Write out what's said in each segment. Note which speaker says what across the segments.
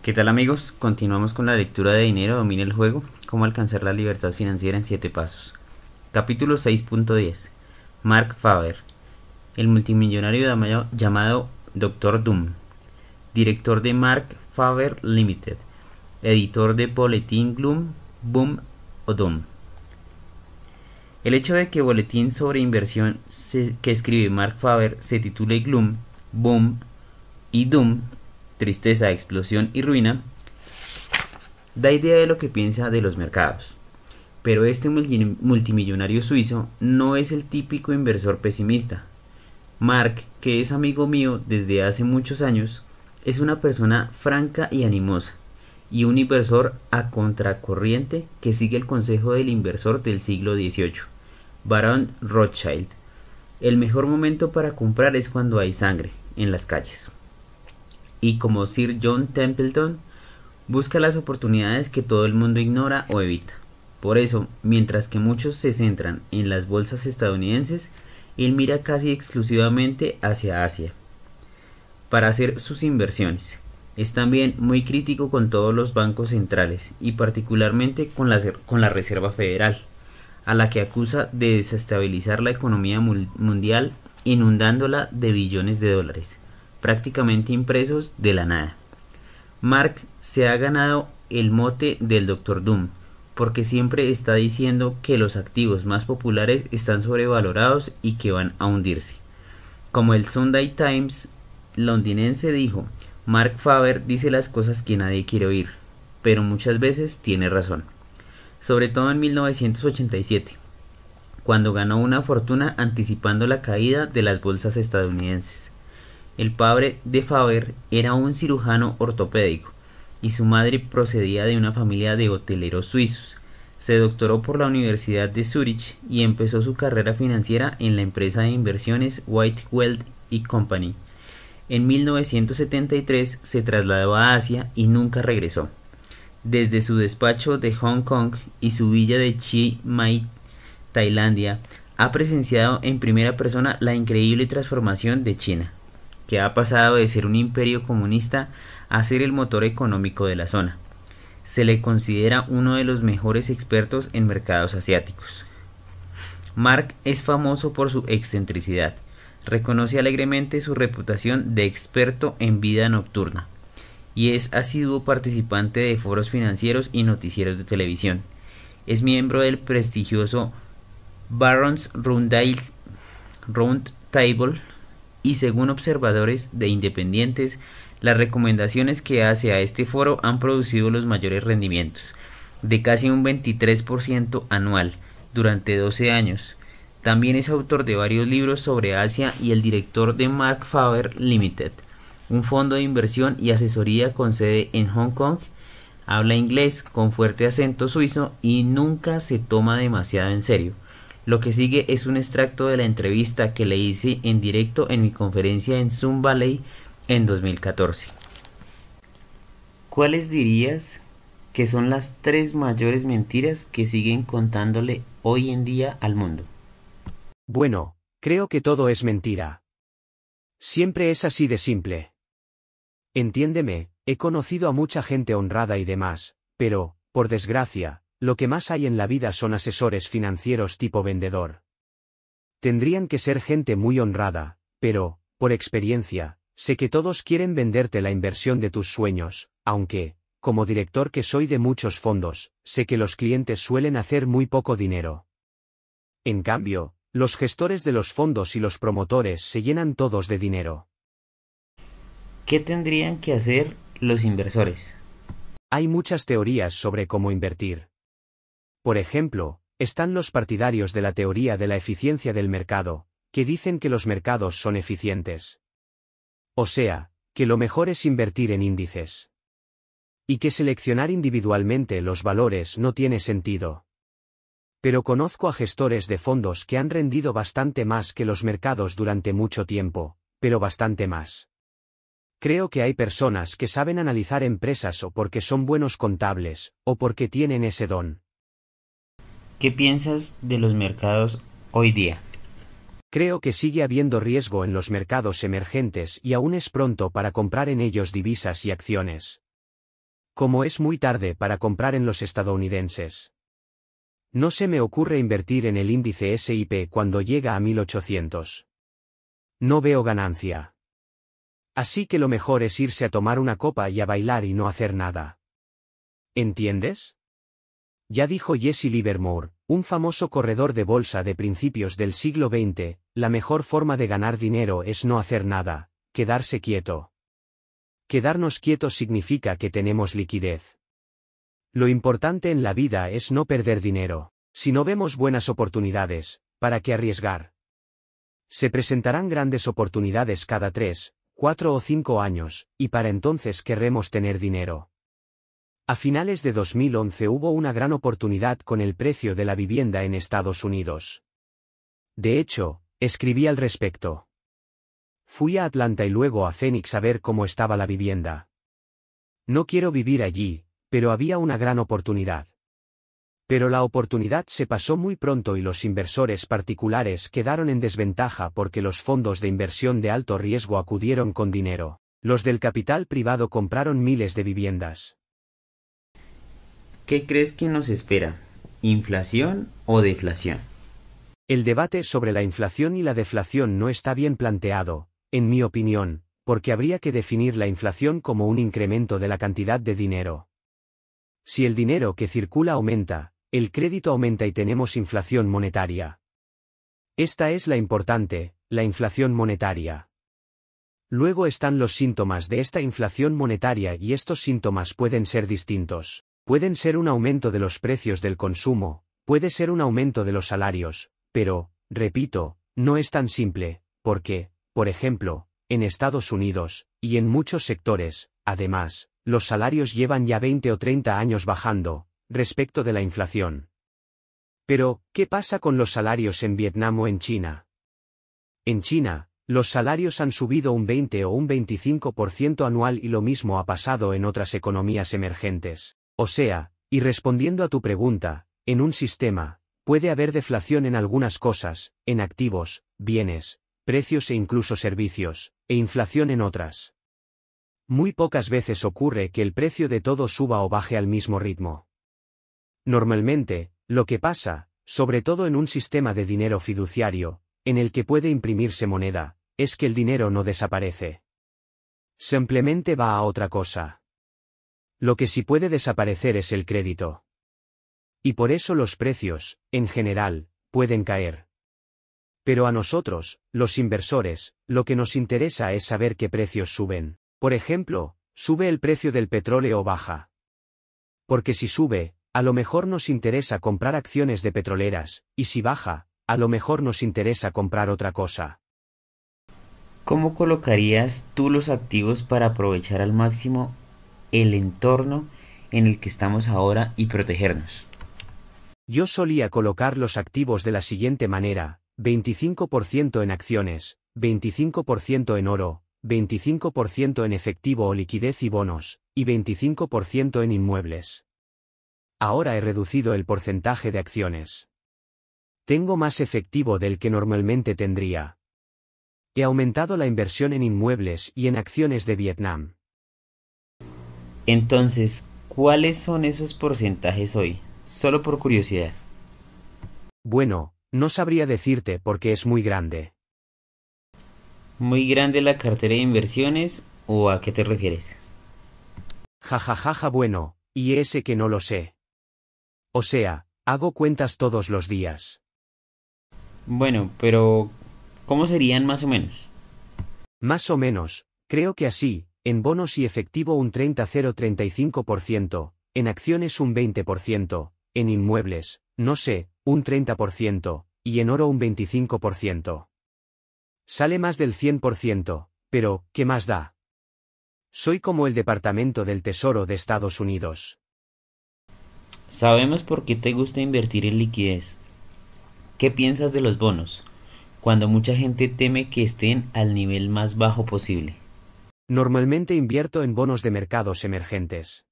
Speaker 1: ¿Qué tal amigos? Continuamos con la lectura de Dinero domina el juego, cómo alcanzar la libertad financiera en 7 pasos. Capítulo 6.10. Mark Faber, el multimillonario llamado Dr. Doom, director de Mark Faber Limited, editor de Boletín Gloom, Boom o Doom. El hecho de que Boletín sobre inversión que escribe Mark Faber se titule Gloom, Boom y Doom, tristeza, explosión y ruina, da idea de lo que piensa de los mercados. Pero este multimillonario suizo no es el típico inversor pesimista. Mark, que es amigo mío desde hace muchos años, es una persona franca y animosa, y un inversor a contracorriente que sigue el consejo del inversor del siglo XVIII, Barón Rothschild. El mejor momento para comprar es cuando hay sangre en las calles. Y como Sir John Templeton, busca las oportunidades que todo el mundo ignora o evita. Por eso, mientras que muchos se centran en las bolsas estadounidenses, él mira casi exclusivamente hacia Asia para hacer sus inversiones. Es también muy crítico con todos los bancos centrales y particularmente con la Reserva Federal, a la que acusa de desestabilizar la economía mundial inundándola de billones de dólares, prácticamente impresos de la nada. Mark se ha ganado el mote del Dr. Doom, porque siempre está diciendo que los activos más populares están sobrevalorados y que van a hundirse. Como el Sunday Times londinense dijo, Mark Faber dice las cosas que nadie quiere oír, pero muchas veces tiene razón. Sobre todo en 1987, cuando ganó una fortuna anticipando la caída de las bolsas estadounidenses. El padre de Faber era un cirujano ortopédico y su madre procedía de una familia de hoteleros suizos. Se doctoró por la Universidad de Zúrich y empezó su carrera financiera en la empresa de inversiones White Wealth y Company. En 1973 se trasladó a Asia y nunca regresó. Desde su despacho de Hong Kong y su villa de Chiang Mai, Tailandia, ha presenciado en primera persona la increíble transformación de China, que ha pasado de ser un imperio comunista a ser el motor económico de la zona. Se le considera uno de los mejores expertos en mercados asiáticos. Mark es famoso por su excentricidad. Reconoce alegremente su reputación de experto en vida nocturna y es asiduo participante de foros financieros y noticieros de televisión. Es miembro del prestigioso Barron's Round Table y según observadores de independientes, las recomendaciones que hace a este foro han producido los mayores rendimientos, de casi un 23% anual, durante 12 años. También es autor de varios libros sobre Asia y el director de Mark Faber Limited, un fondo de inversión y asesoría con sede en Hong Kong. Habla inglés con fuerte acento suizo y nunca se toma demasiado en serio. Lo que sigue es un extracto de la entrevista que le hice en directo en mi conferencia en Sun Valley en 2014. ¿Cuáles dirías que son las 3 mayores mentiras que siguen contándole hoy en día al mundo?
Speaker 2: Bueno, creo que todo es mentira. Siempre es así de simple. Entiéndeme, he conocido a mucha gente honrada y demás, pero, por desgracia, lo que más hay en la vida son asesores financieros tipo vendedor. Tendrían que ser gente muy honrada, pero, por experiencia, sé que todos quieren venderte la inversión de tus sueños, aunque, como director que soy de muchos fondos, sé que los clientes suelen hacer muy poco dinero. En cambio, los gestores de los fondos y los promotores se llenan todos de dinero.
Speaker 1: ¿Qué tendrían que hacer los inversores?
Speaker 2: Hay muchas teorías sobre cómo invertir. Por ejemplo, están los partidarios de la teoría de la eficiencia del mercado, que dicen que los mercados son eficientes. O sea, que lo mejor es invertir en índices. Y que seleccionar individualmente los valores no tiene sentido. Pero conozco a gestores de fondos que han rendido bastante más que los mercados durante mucho tiempo, pero bastante más. Creo que hay personas que saben analizar empresas o porque son buenos contables, o porque tienen ese don.
Speaker 1: ¿Qué piensas de los mercados hoy día?
Speaker 2: Creo que sigue habiendo riesgo en los mercados emergentes y aún es pronto para comprar en ellos divisas y acciones. Como es muy tarde para comprar en los estadounidenses. No se me ocurre invertir en el índice S&P cuando llega a 1800. No veo ganancia. Así que lo mejor es irse a tomar una copa y a bailar y no hacer nada. ¿Entiendes? Ya dijo Jesse Livermore, un famoso corredor de bolsa de principios del siglo XX, la mejor forma de ganar dinero es no hacer nada, quedarse quieto. Quedarnos quietos significa que tenemos liquidez. Lo importante en la vida es no perder dinero. Si no vemos buenas oportunidades, ¿para qué arriesgar? Se presentarán grandes oportunidades cada 3, 4 o 5 años, y para entonces querremos tener dinero. A finales de 2011 hubo una gran oportunidad con el precio de la vivienda en Estados Unidos. De hecho, escribí al respecto. Fui a Atlanta y luego a Phoenix a ver cómo estaba la vivienda. No quiero vivir allí, pero había una gran oportunidad. Pero la oportunidad se pasó muy pronto y los inversores particulares quedaron en desventaja porque los fondos de inversión de alto riesgo acudieron con dinero. Los del capital privado compraron miles de viviendas.
Speaker 1: ¿Qué crees que nos espera? ¿Inflación o deflación?
Speaker 2: El debate sobre la inflación y la deflación no está bien planteado, en mi opinión, porque habría que definir la inflación como un incremento de la cantidad de dinero. Si el dinero que circula aumenta, el crédito aumenta y tenemos inflación monetaria. Esta es la importante, la inflación monetaria. Luego están los síntomas de esta inflación monetaria y estos síntomas pueden ser distintos. Pueden ser un aumento de los precios del consumo, puede ser un aumento de los salarios, pero, repito, no es tan simple, porque, por ejemplo, en Estados Unidos, y en muchos sectores, además, los salarios llevan ya 20 o 30 años bajando, respecto de la inflación. Pero, ¿qué pasa con los salarios en Vietnam o en China? En China, los salarios han subido un 20 o un 25% anual y lo mismo ha pasado en otras economías emergentes. O sea, y respondiendo a tu pregunta, en un sistema, puede haber deflación en algunas cosas, en activos, bienes, precios e incluso servicios, e inflación en otras. Muy pocas veces ocurre que el precio de todo suba o baje al mismo ritmo. Normalmente, lo que pasa, sobre todo en un sistema de dinero fiduciario, en el que puede imprimirse moneda, es que el dinero no desaparece. Simplemente va a otra cosa. Lo que sí puede desaparecer es el crédito. Y por eso los precios, en general, pueden caer. Pero a nosotros, los inversores, lo que nos interesa es saber qué precios suben. Por ejemplo, ¿sube el precio del petróleo o baja? Porque si sube, a lo mejor nos interesa comprar acciones de petroleras, y si baja, a lo mejor nos interesa comprar otra cosa.
Speaker 1: ¿Cómo colocarías tú los activos para aprovechar al máximo el entorno en el que estamos ahora y protegernos?
Speaker 2: Yo solía colocar los activos de la siguiente manera: 25% en acciones, 25% en oro, 25% en efectivo o liquidez y bonos, y 25% en inmuebles. Ahora he reducido el porcentaje de acciones. Tengo más efectivo del que normalmente tendría. He aumentado la inversión en inmuebles y en acciones de Vietnam.
Speaker 1: Entonces, ¿cuáles son esos porcentajes hoy? Solo por curiosidad.
Speaker 2: Bueno, no sabría decirte porque es muy grande.
Speaker 1: ¿Muy grande la cartera de inversiones o a qué te refieres?
Speaker 2: Jajajaja, bueno, y ese que no lo sé. O sea, hago cuentas todos los días.
Speaker 1: Bueno, pero ¿cómo serían más o menos?
Speaker 2: Más o menos, creo que así, en bonos y efectivo un 30-0-35%, en acciones un 20%, en inmuebles, no sé, un 30%, y en oro un 25%. Sale más del 100%, pero, ¿qué más da? Soy como el Departamento del Tesoro de Estados Unidos.
Speaker 1: Sabemos por qué te gusta invertir en liquidez. ¿Qué piensas de los bonos, cuando mucha gente teme que estén al nivel más bajo posible?
Speaker 2: Normalmente invierto en bonos de mercados emergentes.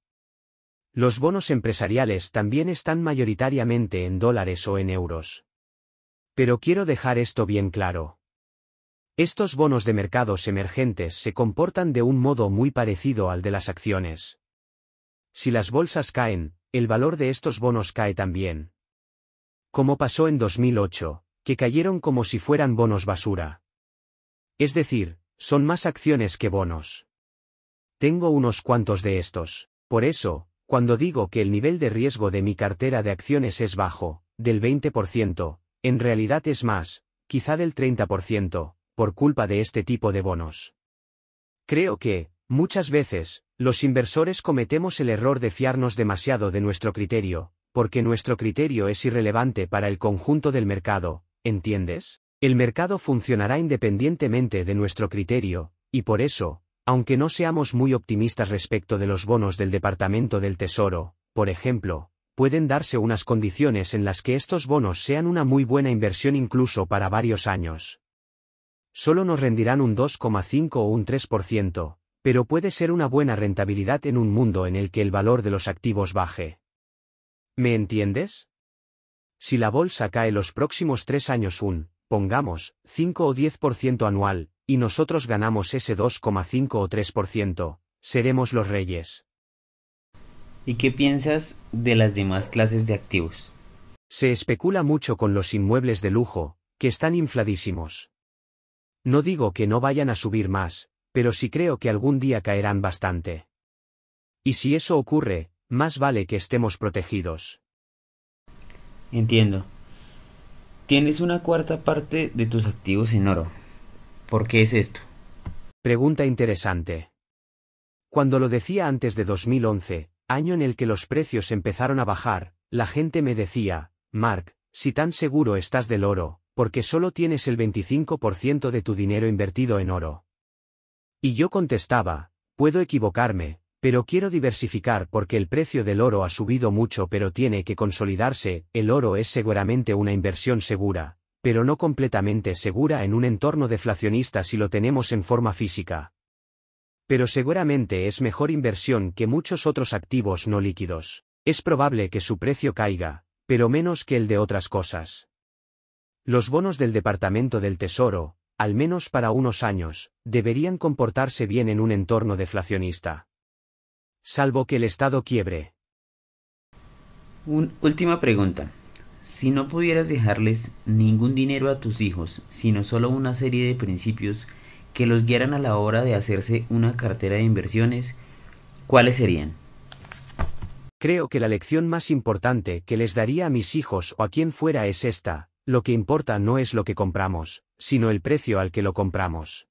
Speaker 2: Los bonos empresariales también están mayoritariamente en dólares o en euros. Pero quiero dejar esto bien claro. Estos bonos de mercados emergentes se comportan de un modo muy parecido al de las acciones. Si las bolsas caen, el valor de estos bonos cae también. Como pasó en 2008, que cayeron como si fueran bonos basura. Es decir, son más acciones que bonos. Tengo unos cuantos de estos. Por eso, cuando digo que el nivel de riesgo de mi cartera de acciones es bajo, del 20%, en realidad es más, quizá del 30%, por culpa de este tipo de bonos. Creo que, muchas veces, los inversores cometemos el error de fiarnos demasiado de nuestro criterio, porque nuestro criterio es irrelevante para el conjunto del mercado, ¿entiendes? El mercado funcionará independientemente de nuestro criterio, y por eso, aunque no seamos muy optimistas respecto de los bonos del Departamento del Tesoro, por ejemplo, pueden darse unas condiciones en las que estos bonos sean una muy buena inversión incluso para varios años. Solo nos rendirán un 2,5 o un 3%, pero puede ser una buena rentabilidad en un mundo en el que el valor de los activos baje. ¿Me entiendes? Si la bolsa cae los próximos 3 años pongamos, 5 o 10% anual, y nosotros ganamos ese 2,5 o 3%, seremos los reyes.
Speaker 1: ¿Y qué piensas de las demás clases de activos?
Speaker 2: Se especula mucho con los inmuebles de lujo, que están infladísimos. No digo que no vayan a subir más, pero sí creo que algún día caerán bastante. Y si eso ocurre, más vale que estemos protegidos.
Speaker 1: Entiendo. Tienes una cuarta parte de tus activos en oro. ¿Por qué es esto?
Speaker 2: Pregunta interesante. Cuando lo decía antes de 2011, año en el que los precios empezaron a bajar, la gente me decía, Mark, si tan seguro estás del oro, porque solo tienes el 25% de tu dinero invertido en oro. Y yo contestaba, puedo equivocarme, pero quiero diversificar porque el precio del oro ha subido mucho pero tiene que consolidarse. El oro es seguramente una inversión segura, pero no completamente segura en un entorno deflacionista si lo tenemos en forma física. Pero seguramente es mejor inversión que muchos otros activos no líquidos. Es probable que su precio caiga, pero menos que el de otras cosas. Los bonos del Departamento del Tesoro, al menos para unos años, deberían comportarse bien en un entorno deflacionista. Salvo que el Estado quiebre.
Speaker 1: Última pregunta. Si no pudieras dejarles ningún dinero a tus hijos, sino solo una serie de principios que los guiaran a la hora de hacerse una cartera de inversiones, ¿cuáles serían?
Speaker 2: Creo que la lección más importante que les daría a mis hijos o a quien fuera es esta: lo que importa no es lo que compramos, sino el precio al que lo compramos.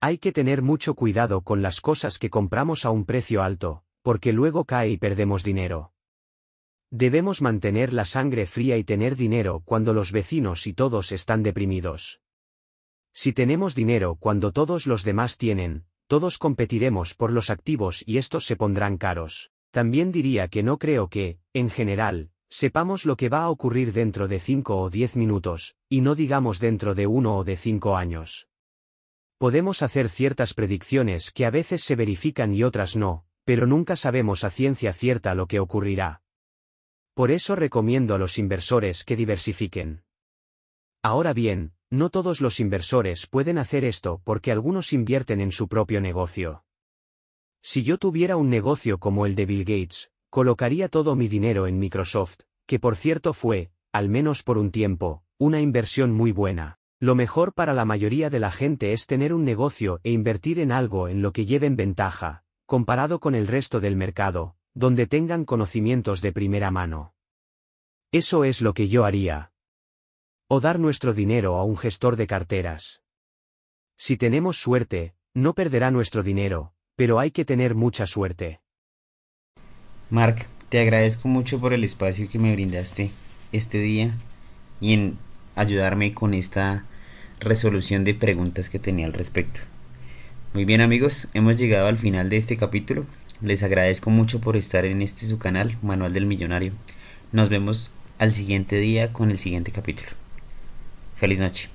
Speaker 2: Hay que tener mucho cuidado con las cosas que compramos a un precio alto, porque luego cae y perdemos dinero. Debemos mantener la sangre fría y tener dinero cuando los vecinos y todos están deprimidos. Si tenemos dinero cuando todos los demás tienen, todos competiremos por los activos y estos se pondrán caros. También diría que no creo que, en general, sepamos lo que va a ocurrir dentro de 5 o 10 minutos, y no digamos dentro de 1 o de 5 años. Podemos hacer ciertas predicciones que a veces se verifican y otras no, pero nunca sabemos a ciencia cierta lo que ocurrirá. Por eso recomiendo a los inversores que diversifiquen. Ahora bien, no todos los inversores pueden hacer esto porque algunos invierten en su propio negocio. Si yo tuviera un negocio como el de Bill Gates, colocaría todo mi dinero en Microsoft, que por cierto fue, al menos por un tiempo, una inversión muy buena. Lo mejor para la mayoría de la gente es tener un negocio e invertir en algo en lo que lleven ventaja, comparado con el resto del mercado, donde tengan conocimientos de primera mano. Eso es lo que yo haría. O dar nuestro dinero a un gestor de carteras. Si tenemos suerte, no perderá nuestro dinero, pero hay que tener mucha suerte.
Speaker 1: Mark, te agradezco mucho por el espacio que me brindaste este día y en ayudarme con esta resolución de preguntas que tenía al respecto. Muy bien amigos, hemos llegado al final de este capítulo. Les agradezco mucho por estar en su canal, Manual del Millonario. Nos vemos al siguiente día con el siguiente capítulo. Feliz noche.